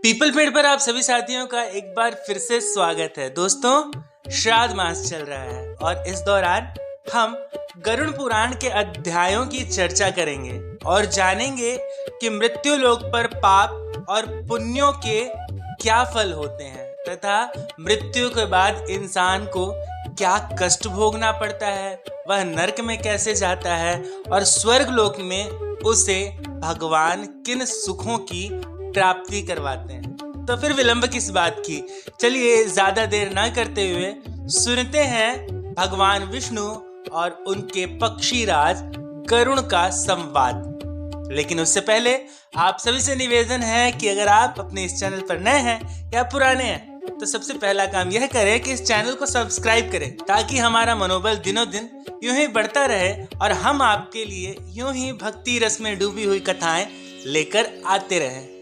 People पेड़ पर आप सभी साथियों का एक बार फिर से स्वागत है। दोस्तों, श्राद्ध मास चल रहा है और इस दौरान हम गरुड़ पुराण के अध्यायों की चर्चा करेंगे और जानेंगे कि मृत्यु लोक पर पाप और पुण्यों के क्या फल होते हैं तथा मृत्यु के बाद इंसान को क्या कष्ट भोगना पड़ता है, वह नरक में कैसे जाता है और स्वर्ग लोक में उसे भगवान किन सुखों की प्राप्ति करवाते हैं। तो फिर विलंब किस बात की, चलिए ज्यादा देर ना करते हुए सुनते हैं भगवान विष्णु और उनके पक्षीराज गरुड़ का संवाद। लेकिन उससे पहले आप सभी से निवेदन है कि अगर आप अपने इस चैनल पर नए हैं या पुराने हैं तो सबसे पहला काम यह करें कि इस चैनल को सब्सक्राइब करें ताकि हमारा मनोबल दिनों दिन यूं ही बढ़ता रहे और हम आपके लिए यूं ही भक्ति रस में डूबी हुई कथाएं लेकर आते रहें।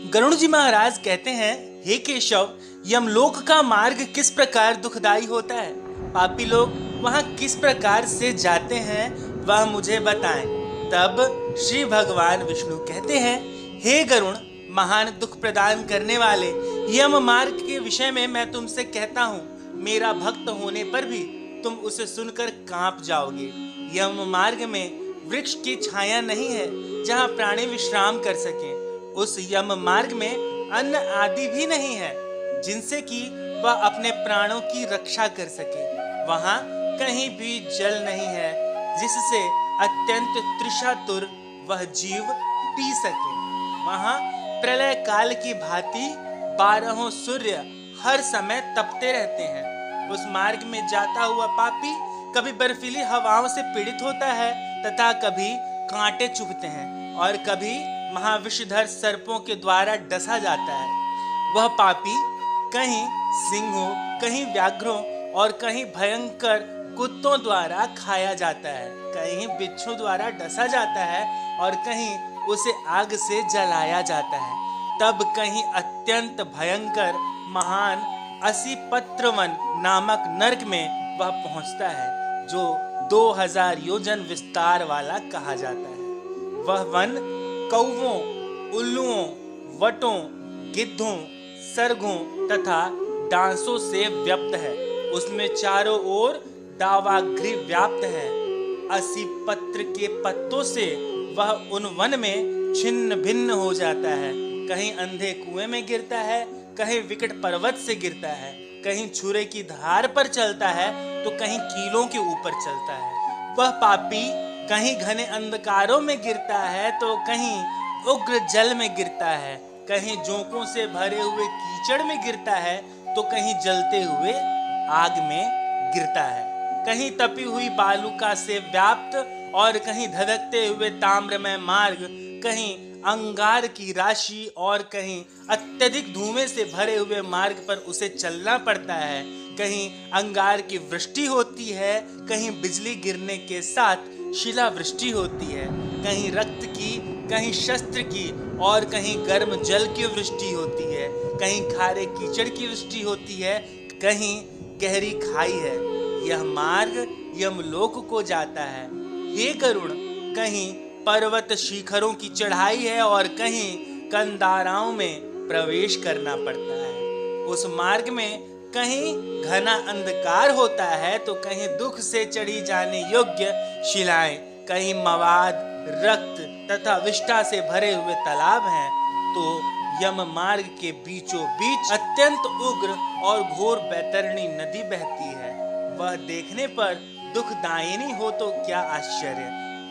गरुड़ जी महाराज कहते हैं, हे केशव, यमलोक का मार्ग किस प्रकार दुखदाई होता है? पापी लोग वहां किस प्रकार से जाते हैं वह मुझे बताएं। तब श्री भगवान विष्णु कहते हैं, हे गरुड़, महान दुख प्रदान करने वाले यम मार्ग के विषय में मैं तुमसे कहता हूँ, मेरा भक्त होने पर भी तुम उसे सुनकर कांप जाओगे। यम मार्ग में वृक्ष की छाया नहीं है जहाँ प्राणी विश्राम कर सके। उस यम मार्ग में अन्न आदि भी नहीं है जिनसे कि वह अपने प्राणों की रक्षा कर सके। वहाँ कहीं भी जल नहीं है जिससे अत्यंत तृषातुर वह जीव पी सके। वहाँ प्रलय काल की भांति 12 सूर्य हर समय तपते रहते हैं। उस मार्ग में जाता हुआ पापी कभी बर्फीली हवाओं से पीड़ित होता है तथा कभी कांटे चुभते हैं और कभी महाविषधर सर्पों के द्वारा डसा जाता है। वह पापी कहीं सिंहों, कहीं व्याघ्रों और कहीं भयंकर कुत्तों द्वारा खाया जाता है, कहीं बिच्छू द्वारा डसा जाता है और कहीं उसे आग से जलाया जाता है। तब कहीं अत्यंत भयंकर महान असिपत्रवन नामक नरक में वह पहुंचता है जो 2000 योजन विस्तार वाला कहा जाता है। वह वन कौवों, उल्लुओं, वटों, गिद्धों, सरगों तथा डांसों से व्याप्त है। उसमें चारों ओर दावाग्री व्याप्त है। असिपत्र के पत्तों से वह उन वन में छिन्न भिन्न हो जाता है। कहीं अंधे कुएं में गिरता है, कहीं विकट पर्वत से गिरता है, कहीं छुरे की धार पर चलता है तो कहीं कीलों के ऊपर चलता है। वह पापी कहीं घने अंधकारों में गिरता है तो कहीं उग्र जल में गिरता है, कहीं जोंकों से भरे हुए कीचड़ में गिरता है तो कहीं जलते हुए आग में गिरता है, कहीं तपी हुई बालुका से व्याप्त और कहीं धधकते हुए ताम्रमय मार्ग, कहीं अंगार की राशि और कहीं अत्यधिक धुएं से भरे हुए मार्ग पर उसे चलना पड़ता है। कहीं अंगार की वृष्टि होती है, कहीं बिजली गिरने के साथ शिलावृष्टि होती है, कहीं रक्त की, कहीं शस्त्र की और कहीं गर्म जल की वृष्टि होती है, कहीं खारे कीचड़ की वृष्टि होती है, कहीं गहरी खाई है। यह मार्ग यमलोक को जाता है। हे गरुड़, कहीं पर्वत शिखरों की चढ़ाई है और कहीं कंदाराओं में प्रवेश करना पड़ता है। उस मार्ग में कहीं घना अंधकार होता है तो कहीं दुख से चढ़ी जाने योग्य शिलाएं, कहीं मवाद, रक्त तथा विष्ठा से भरे हुए तालाब हैं तो यम मार्ग के बीचों बीच अत्यंत उग्र और घोर बैतरणी नदी बहती है। वह देखने पर दुखदायिनी हो तो क्या आश्चर्य,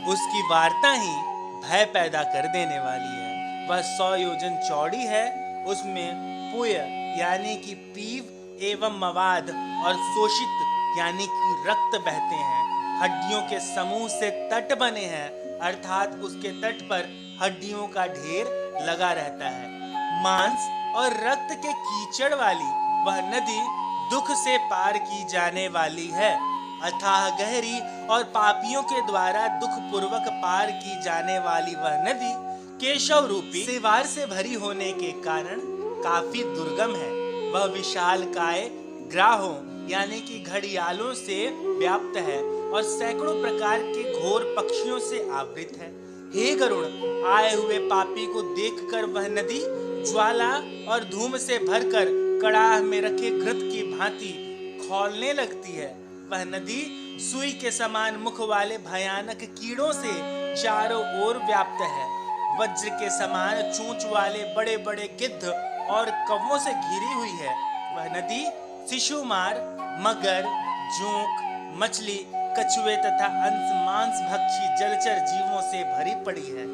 उसकी वार्ता ही भय पैदा कर देने वाली है। वह 100 योजन चौड़ी है। उसमें पुय यानी कि पीव एवं मवाद और शोषित यानी कि रक्त बहते हैं। हड्डियों के समूह से तट बने हैं, अर्थात उसके तट पर हड्डियों का ढेर लगा रहता है। मांस और रक्त के कीचड़ वाली वह नदी दुख से पार की जाने वाली है। अथाह गहरी और पापियों के द्वारा दुख पूर्वक पार की जाने वाली वह नदी केशव रूपी सिवार से भरी होने के कारण काफी दुर्गम है। वह विशाल काय ग्राहों यानी कि घड़ियालों से व्याप्त है और सैकड़ों प्रकार के घोर पक्षियों से आवृत है। हे गरुड़, आए हुए पापी को देखकर वह नदी ज्वाला और धूम से भरकर कड़ाह में रखे घृत की भांति खौलने लगती है। वह नदी सुई के समान मुख वाले भयानक कीड़ों से चारों ओर व्याप्त है। वज्र के समान चोंच वाले बड़े बड़े गिद्ध और कौवों से घिरी हुई है। वह नदी शिशुमार, मगर, जोंक, मछली, कछुए तथा अंश मांस भक्षी जलचर जीवों से भरी पड़ी है।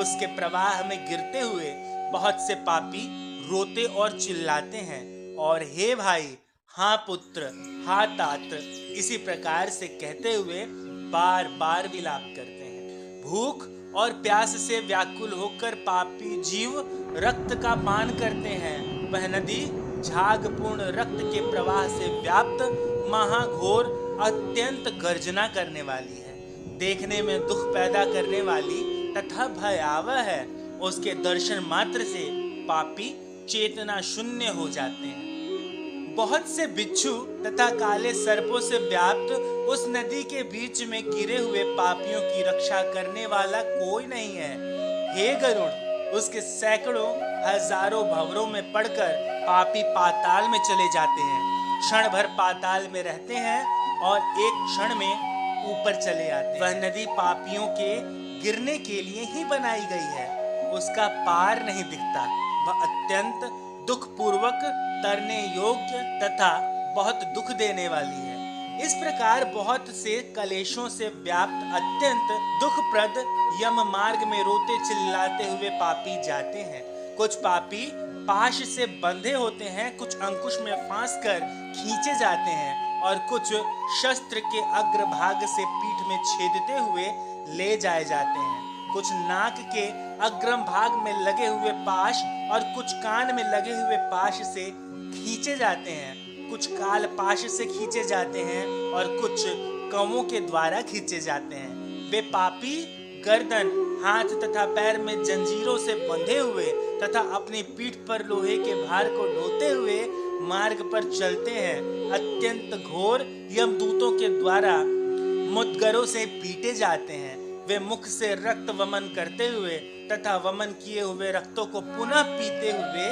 उसके प्रवाह में गिरते हुए बहुत से पापी रोते और चिल्लाते हैं और हे भाई, हाँ पुत्र, हाँ तात, इसी प्रकार से कहते हुए बार बार विलाप करते हैं। भूख और प्यास से व्याकुल होकर पापी जीव रक्त का पान करते हैं। वह नदी झागपूर्ण रक्त के प्रवाह से व्याप्त महाघोर अत्यंत गर्जना करने वाली है, देखने में दुख पैदा करने वाली तथा भयावह है। उसके दर्शन मात्र से पापी चेतना शून्य हो जाते हैं। बहुत से बिच्छू तथा काले सर्पों से व्याप्त उस नदी के बीच में गिरे हुए पापियों की रक्षा करने वाला कोई नहीं है। हे गरुड़, उसके सैकड़ों हजारों भंवरों में पड़कर पापी पाताल में चले जाते हैं। क्षण भर पाताल में रहते हैं और एक क्षण में ऊपर चले आते हैं। वह नदी पापियों के गिरने के लिए ही बनाई गई है। उसका पार नहीं दिखता। वह अत्यंत दुख पूर्वक तरने योग्य तथा बहुत दुख देने वाली है। इस प्रकार बहुत से कलेशों से व्याप्त अत्यंत दुखप्रद यम मार्ग में रोते चिल्लाते हुए पापी जाते हैं। कुछ पापी पाश से बंधे होते हैं, कुछ अंकुश में फांस कर खींचे जाते हैं और कुछ शस्त्र के अग्रभाग से पीठ में छेदते हुए ले जाए जाते हैं। कुछ नाक के अग्रम भाग में लगे हुए पाश और कुछ कान में लगे हुए पाश से खींचे जाते हैं। कुछ काल पाश से खींचे जाते हैं और कुछ कौवों के द्वारा खींचे जाते हैं। वे पापी गर्दन, हाथ तथा पैर में जंजीरों से बंधे हुए तथा अपनी पीठ पर लोहे के भार को ढोते हुए मार्ग पर चलते हैं। अत्यंत घोर यमदूतों के द्वारा मुद्गरों से पीटे जाते हैं। वे मुख से रक्त वमन करते हुए तथा वमन किए हुए रक्तों को पुनः पीते हुए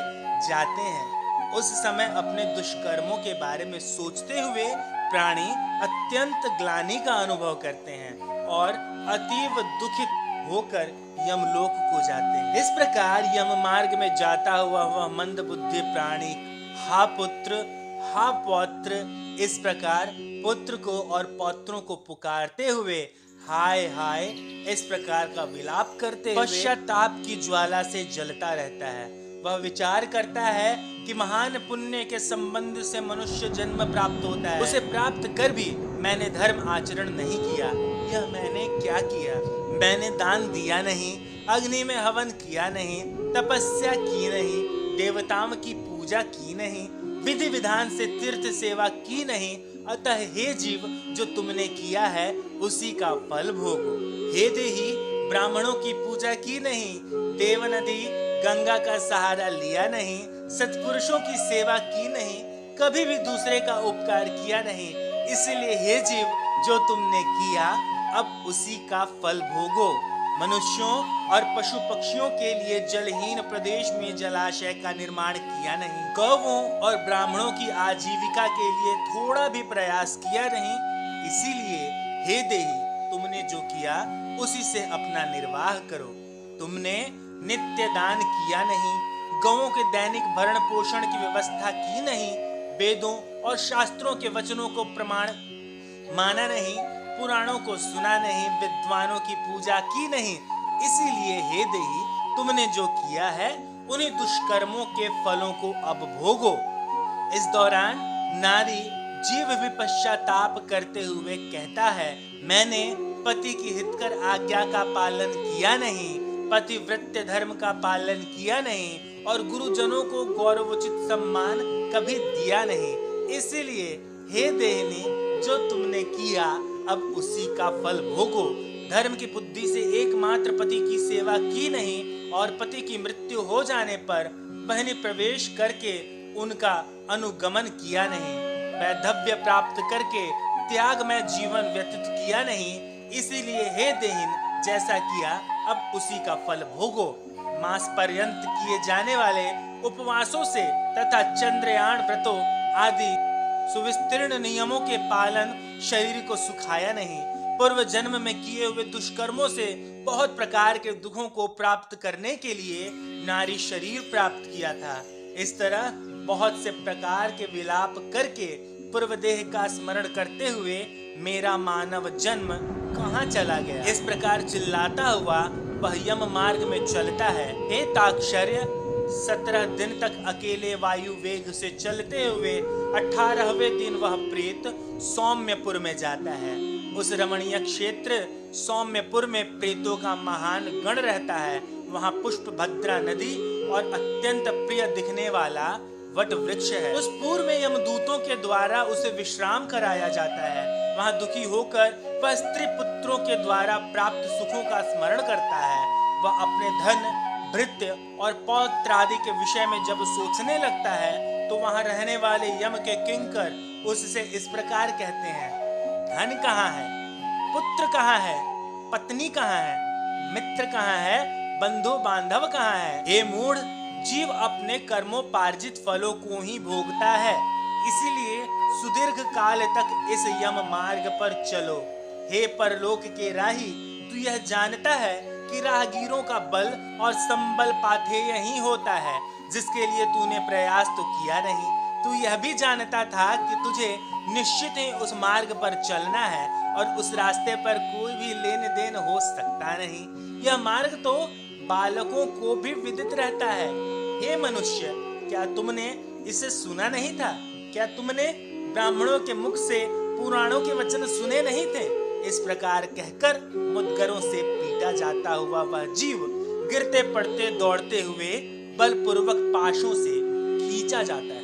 जाते हैं। उस समय अपने दुष्कर्मों के बारे में सोचते हुए प्राणी अत्यंत ग्लानि का अनुभव करते हैं और अतीव दुखित होकर यमलोक को जाते हैं। इस प्रकार यम मार्ग में जाता हुआ वह मंद बुद्धि प्राणी हा पुत्र, हा पौत्र, इस प्रकार पुत्र को और पौत्रों को पुकारते हुए हाय हाय इस प्रकार का विलाप करते हुए पश्चाताप की ज्वाला से जलता रहता है। वह विचार करता है कि महान पुण्य के संबंध से मनुष्य जन्म प्राप्त होता है। उसे प्राप्त कर भी मैंने धर्म आचरण नहीं किया। यह मैंने क्या किया? मैंने दान दिया नहीं, अग्नि में हवन किया नहीं, तपस्या की नहीं, देवताओं की पूजा की नहीं, विधि विधान से तीर्थ सेवा की नहीं। अतः हे जीव, जो तुमने किया है उसी का फल भोगो। हे देही, ब्राह्मणों की पूजा की नहीं, देव नदी गंगा का सहारा लिया नहीं, सत्पुरुषों की सेवा की नहीं, कभी भी दूसरे का उपकार किया नहीं। इसलिए हे जीव, जो तुमने किया अब उसी का फल भोगो। मनुष्यों और पशु पक्षियों के लिए जलहीन प्रदेश में जलाशय का निर्माण किया नहीं, गौवों और ब्राह्मणों की आजीविका के लिए थोड़ा भी प्रयास किया नहीं। इसीलिए हे देही, तुमने जो किया उसी से अपना निर्वाह करो। तुमने नित्य दान किया नहीं, गौओं के दैनिक भरण पोषण की व्यवस्था की नहीं, वेदों और शास्त्रों के वचनों को प्रमाण माना नहीं, पुराणों को सुना नहीं, विद्वानों की पूजा की नहीं। इसीलिए हे देही, तुमने जो किया है उन्हीं दुष्कर्मों के फलों को अब भोगो। इस दौरान नारी जीव भी पश्चाताप करते हुए कहता है, मैंने पति की हितकर आज्ञा का पालन किया नहीं, पतिव्रत्य धर्म का पालन किया नहीं और गुरुजनों को गौरवोचित सम्मान कभी दिया नहीं। इसलिए हे देहिनी, जो तुमने किया अब उसी का फल भोगो। धर्म की बुद्धि से एकमात्र पति की सेवा की नहीं और पति की मृत्यु हो जाने पर बहनी प्रवेश करके उनका अनुगमन किया नहीं, वैधव्य प्राप्त करके त्यागमय जीवन व्यतीत किया नहीं। इसीलिए हे देहिन, जैसा किया अब उसी का फल भोगो। मास पर्यंत किए जाने वाले उपवासों से तथा चंद्रयान व्रतों आदि सुविस्तीर्ण नियमों के पालन शरीर को सुखाया नहीं। पूर्व जन्म में किए हुए दुष्कर्मों से बहुत प्रकार के दुखों को प्राप्त करने के लिए नारी शरीर प्राप्त किया था। इस तरह बहुत से प्रकार के विलाप करके पूर्व देह का स्मरण करते हुए मेरा मानव जन्म कहाँ चला गया, इस प्रकार चिल्लाता हुआ वह यम मार्ग में चलता है। हे ताक्षर्य, 17 दिन तक अकेले वायु वेग से चलते हुए 18वें दिन वह प्रेत सौम्यपुर में जाता है। उस रमणीय क्षेत्र सौम्यपुर में प्रेतों का महान गण रहता है। वहाँ पुष्प भद्रा नदी और अत्यंत प्रिय दिखने वाला वट वृक्ष है। उस पूर्व में यमदूतों के द्वारा उसे विश्राम कराया जाता है। वहाँ दुखी होकर वह स्त्री पुत्रों के द्वारा प्राप्त सुखों का स्मरण करता है। वह अपने धन, भृत्य और पौत्र आदि के विषय में जब सोचने लगता है तो वहाँ रहने वाले यम के किंकर उससे इस प्रकार कहते हैं, धन कहाँ है, पुत्र कहाँ है, पत्नी कहाँ है, मित्र कहाँ है, बंधु बांधव कहाँ है। हे मूढ़, जीव अपने कर्मोपार्जित फलों को ही भोगता है, इसीलिए सुदीर्घ काल तक इस यम मार्ग पर चलो। हे परलोक के राही, तू यह जानता है कि राहगीरों का बल और संबल पाथेय ही होता है, जिसके लिए तूने प्रयास तो किया नहीं। तू यह भी जानता था कि तुझे निश्चित ही उस मार्ग पर चलना है और उस रास्ते पर कोई भी लेन देन हो सकता नहीं। यह मार्ग तो बालकों को भी विदित रहता है। हे मनुष्य, क्या तुमने इसे सुना नहीं था? क्या तुमने ब्राह्मणों के मुख से पुराणों के वचन सुने नहीं थे? इस प्रकार कहकर मुद्गरों से पीटा जाता हुआ वह जीव गिरते पड़ते दौड़ते हुए बलपूर्वक पाशों से खींचा जाता है।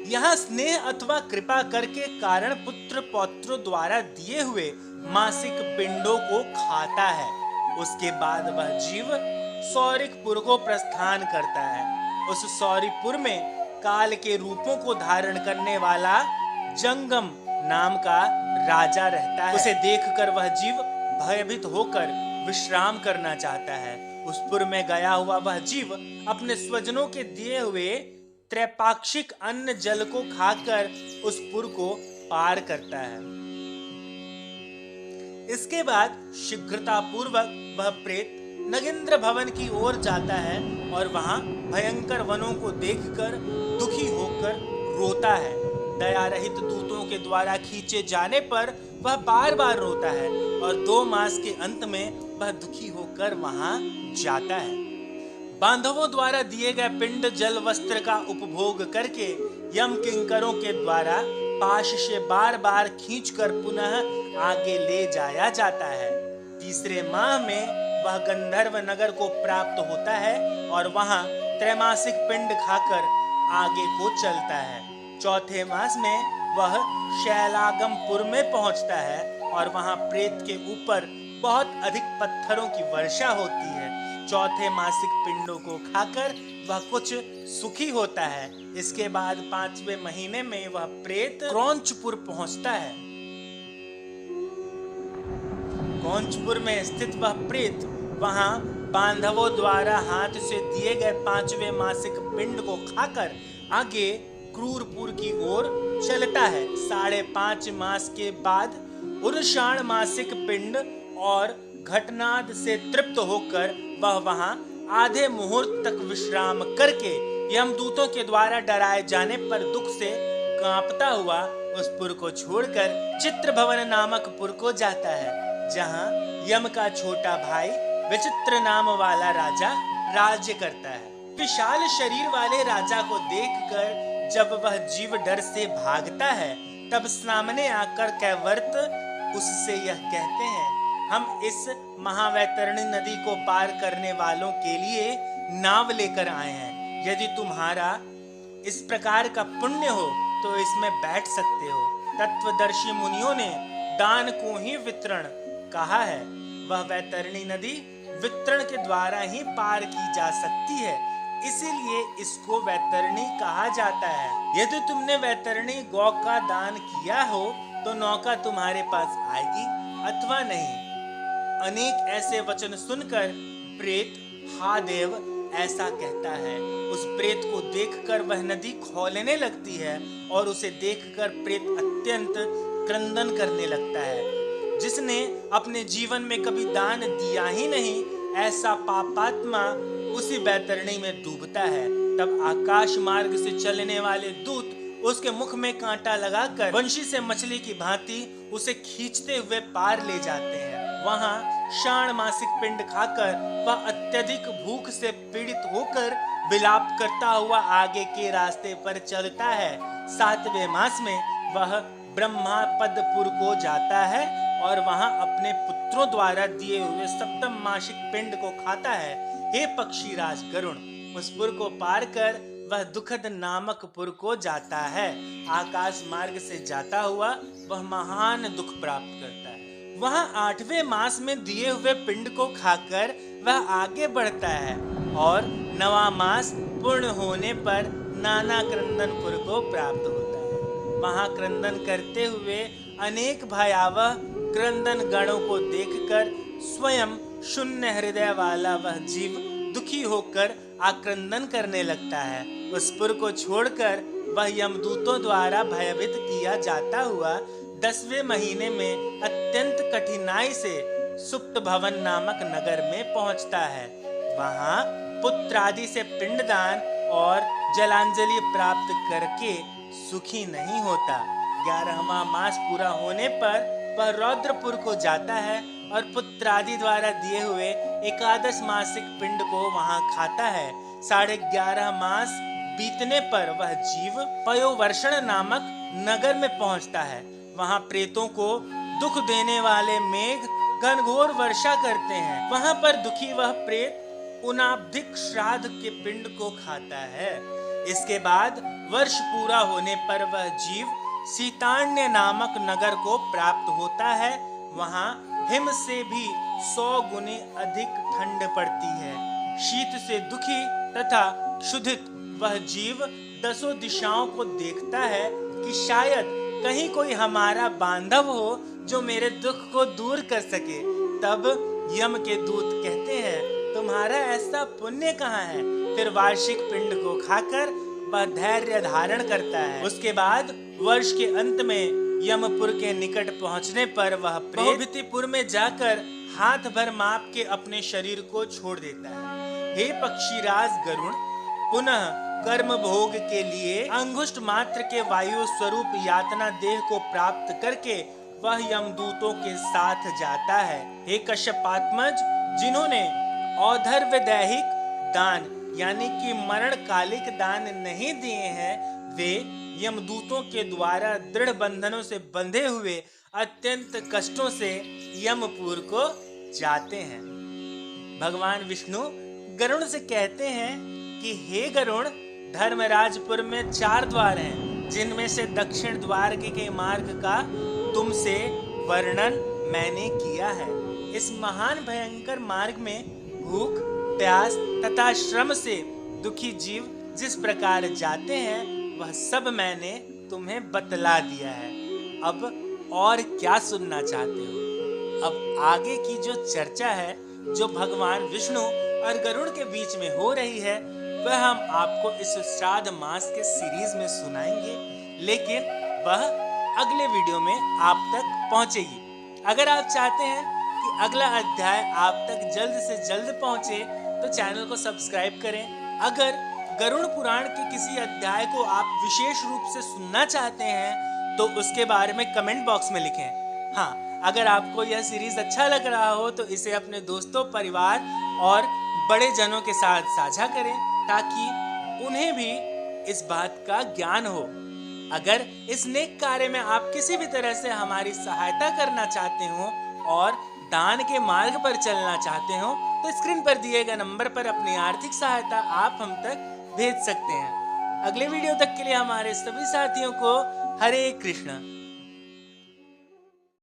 यहाँ स्नेह अथवा कृपा करके कारण पुत्र पौत्रों द्वारा दिए हुए मासिक पिंडों को खाता है। उसके बाद वह जीव सौरिकपुर को प्रस्थान करता है। उस सौरिकपुर में काल के रूपों को धारण करने वाला जंगम नाम का राजा रहता है। उसे देखकर वह जीव भयभीत होकर विश्राम करना चाहता है। उस पुर में गया हुआ वह जीव अपने स्वजनों के दिए हुए त्रैपाक्षिक अन्न जल को खाकर उस पुर को पार करता है। इसके बाद शीघ्रता पूर्वक वह प्रेत नगेंद्र भवन की ओर जाता है और वहां भयंकर वनों को देखकर दुखी होकर रोता है। दया रहित दूतों के द्वारा खींचे जाने पर वह बार बार रोता है और 2 मास के अंत में वह दुखी होकर वहां जाता है। बांधवों द्वारा दिए गए पिंड जल वस्त्र का उपभोग करके यम किंकरों के द्वारा पाश से बार बार खींचकर पुनः आगे ले जाया जाता है। तीसरे माह में वह गंधर्व नगर को प्राप्त होता है और वहां त्रैमासिक पिंड खाकर आगे को चलता है। चौथे मास में वह शैलागमपुर में पहुंचता है और वहां प्रेत के ऊपर बहुत अधिक पत्थरों की वर्षा होती है। चौथे मासिक पिंडों को खाकर वह कुछ सुखी होता है। इसके बाद 5वें महीने में वह प्रेत क्रौंचपुर पहुंचता है। क्रौंचपुर में स्थित वह प्रेत वहां बांधवों द्वारा हाथ से दिए गए 5वें मासिक पिंड को खाकर आगे क्रूरपुर की ओर चलता है। 5.5 मास के बाद उर्षाण मासिक पिंड और घटनाद से तृप्त होकर वह वहां आधे मुहूर्त तक विश्राम करके यमदूतों के द्वारा डराए जाने पर दुख से कांपता हुआ उस पुर को छोड़कर चित्रभवन नामक पुर को जाता है, जहां यम का छोटा भाई विचित्र नाम वाला राजा राज्य करता है। विशाल शरीर वाले राजा को देखकर जब वह जीव डर से भागता है, तब सामने आकर कैवर्त उससे यह कहते हैं, हम इस महावैतरणी नदी को पार करने वालों के लिए नाव लेकर आए हैं। यदि तुम्हारा इस प्रकार का पुण्य हो तो इसमें बैठ सकते हो। तत्वदर्शी मुनियों ने दान को ही वितरण कहा है। वह वैतरणी नदी वितरण के द्वारा ही पार की जा सकती है, इसीलिए इसको वैतरणी कहा जाता है। यदि तुमने वैतरणी गौ का दान किया हो तो नौका तुम्हारे पास आएगी अथवा नहीं। अनेक ऐसे वचन सुनकर प्रेत हा देव ऐसा कहता है। उस प्रेत को देखकर वह नदी खौलने लगती है और उसे देखकर प्रेत अत्यंत क्रंदन करने लगता है। जिसने अपने जीवन में कभी दान दिया ही नहीं, ऐसा पापात्मा उसी बैतरणी में डूबता है। तब आकाश मार्ग से चलने वाले दूत उसके मुख में कांटा लगाकर वंशी से मछली की भांति उसे खींचते हुए पार ले जाते हैं। वहां शाण मासिक पिंड खाकर वह अत्यधिक भूख से पीड़ित होकर विलाप करता हुआ आगे के रास्ते पर चलता है। 7वें मास में वह ब्रह्मापदपुर को जाता है और वहां अपने पुत्रों द्वारा दिए हुए सप्तम मासिक पिंड को खाता है। हे पक्षीराज गरुण, उस पुर को पार कर वह दुखद नामक पुर को जाता है। आकाश मार्ग से जाता हुआ वह महान दुख प्राप्त करता है। वहां 8वें मास में दिए हुए पिंड को खाकर वह आगे बढ़ता है और 9वां मास पूर्ण होने पर नाना क्रंदनपुर को प्राप्त होता है। वहां क्रंदन करते हुए अनेक भयावह क्रंदन गणों को देखकर स्वयं शून्य हृदय वाला वह जीव दुखी होकर आक्रंदन करने लगता है। उस पुर को छोड़कर वह यमदूतों द्वारा भयभीत किया जाता हुआ 10वें महीने में अत्यंत कठिनाई से सुप्त भवन नामक नगर में पहुंचता है। वहां पुत्र आदि से पिंडदान और जलांजलि प्राप्त करके सुखी नहीं होता। 11वां मास पूरा होने पर वह रौद्रपुर को जाता है और पुत्र आदि द्वारा दिए हुए 11 मासिक पिंड को वहां खाता है। 11.5 मास बीतने पर वह जीव पयोवर्षण नामक नगर में पहुंचता है। वहां प्रेतों को दुख देने वाले मेघ घनघोर वर्षा करते हैं। वहां पर दुखी वह प्रेत उनाब्धिक श्राद्ध के पिंड को खाता है। इसके बाद वर्ष पूरा होने पर वह जीव सीतान्य नामक नगर को प्राप्त होता है। वहां हिम से भी 100 गुने अधिक ठंड पड़ती है। शीत से दुखी तथा क्षुधित वह जीव 10 दिशाओं को देखता है कि शायद कहीं कोई हमारा बांधव हो जो मेरे दुख को दूर कर सके। तब यम के दूत कहते हैं, तुम्हारा ऐसा पुण्य कहाँ है? फिर वार्षिक पिंड को खाकर वह धैर्य धारण करता है। उसके बाद वर्ष के अंत में यमपुर के निकट पहुंचने पर वह प्रेतपुर में जाकर हाथ भर माप के अपने शरीर को छोड़ देता है। हे पक्षीराज गरुण, पुनः कर्म भोग के लिए अंगुष्ठ मात्र के वायु स्वरूप यातना देह को प्राप्त करके वह यमदूतों के साथ जाता है। हे कश्यपात्मज, जिन्होंने औधर्व दैहिक दान यानी कि मरण कालिक दान नहीं दिए हैं, वे यमदूतों के द्वारा दृढ़ बंधनों से बंधे हुए अत्यंत कष्टों से यमपुर को जाते हैं। भगवान विष्णु गरुड़ से कहते हैं कि हे गरुड़, धर्मराजपुर में 4 द्वार हैं, जिनमें से दक्षिण द्वार के मार्ग का तुमसे वर्णन मैंने किया है। इस महान भयंकर मार्ग में भूख, प्यास तथा श्रम से दुखी जीव जिस प्रकार जाते हैं, वह सब मैंने तुम्हें बतला दिया है। अब और क्या सुनना चाहते हो? अब आगे की जो चर्चा है, जो भगवान विष्णु और गरुड़ के बीच में हो रही है, वह हम आपको इस श्राद्ध मास के सीरीज में सुनाएंगे, लेकिन वह अगले वीडियो में आप तक पहुंचेगी। अगर आप चाहते हैं कि अगला अध्याय आप तक जल्द से जल्द पहुंचे तो चैनल को सब्सक्राइब करें। अगर गरुड़ पुराण के किसी अध्याय को आप विशेष रूप से सुनना चाहते हैं तो उसके बारे में कमेंट बॉक्स में लिखें। हाँ, अगर आपको यह सीरीज अच्छा लग रहा हो तो इसे अपने दोस्तों, परिवार और बड़े जनों के साथ साझा करें, ताकि उन्हें भी इस बात का ज्ञान हो। अगर इस नेक कार्य में आप किसी भी तरह से हमारी सहायता करना चाहते हो और दान के मार्ग पर चलना चाहते हो तो स्क्रीन पर दिए गए नंबर पर अपनी आर्थिक सहायता आप हम तक भेज सकते हैं। अगले वीडियो तक के लिए हमारे सभी साथियों को हरे कृष्ण।